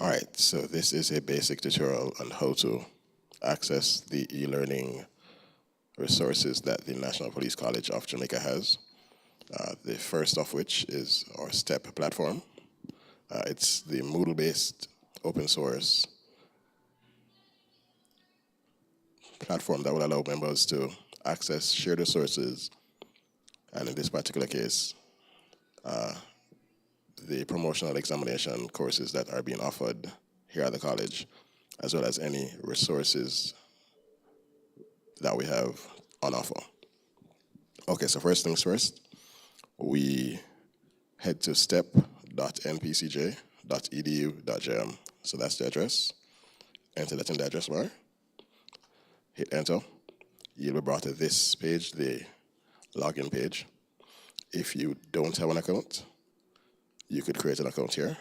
All right, so this is a basic tutorial on how to access the e-learning resources that the National Police College of Jamaica has. The first of which is our STEP platform. It's the Moodle-based open source platform that will allow members to access shared resources, and in this particular case, the promotional examination courses that are being offered here at the college, as well as any resources that we have on offer. Okay, so first things first, we head to STEP.npcj.edu.jm. So that's the address. Enter that in the address bar. Hit enter. You'll be brought to this page, the login page. If you don't have an account, you could create an account here.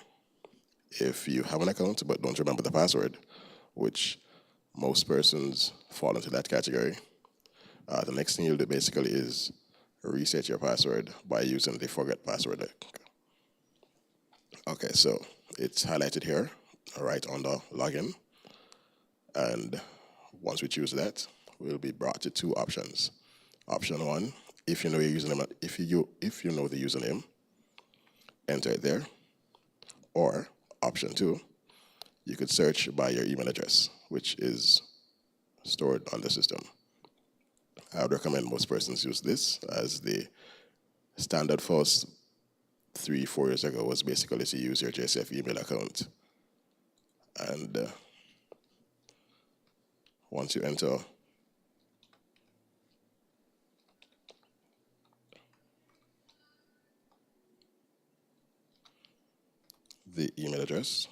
If you have an account but don't remember the password, which most persons fall into that category, the next thing you'll do basically is reset your password by using the forget password link. Okay, so it's highlighted here, right under login. And once we choose that, we'll be brought to two options. Option one, if you know your username, if you know the username, enter it there. Or option two, you could search by your email address, which is stored on the system. I would recommend most persons use this, as the standard for us 3-4 years ago was basically to use your JCF email account. And once you enter the email address,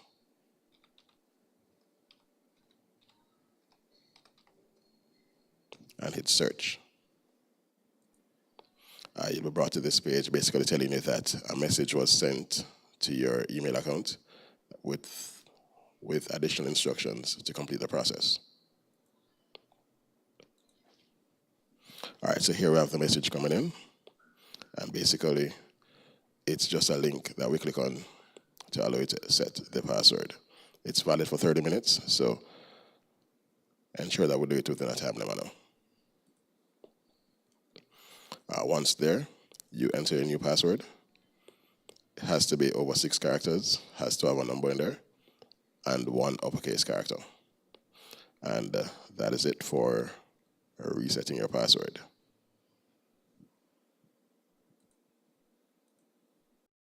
and hit search, you'll be brought to this page basically telling you that a message was sent to your email account with additional instructions to complete the process. All right, so here we have the message coming in, and basically it's just a link that we click on to allow you to set the password. It's valid for 30 minutes, so ensure that we do it within a timely manner. Once there, you enter a new password. It has to be over 6 characters, has to have a number in there, and 1 uppercase character. And that is it for resetting your password.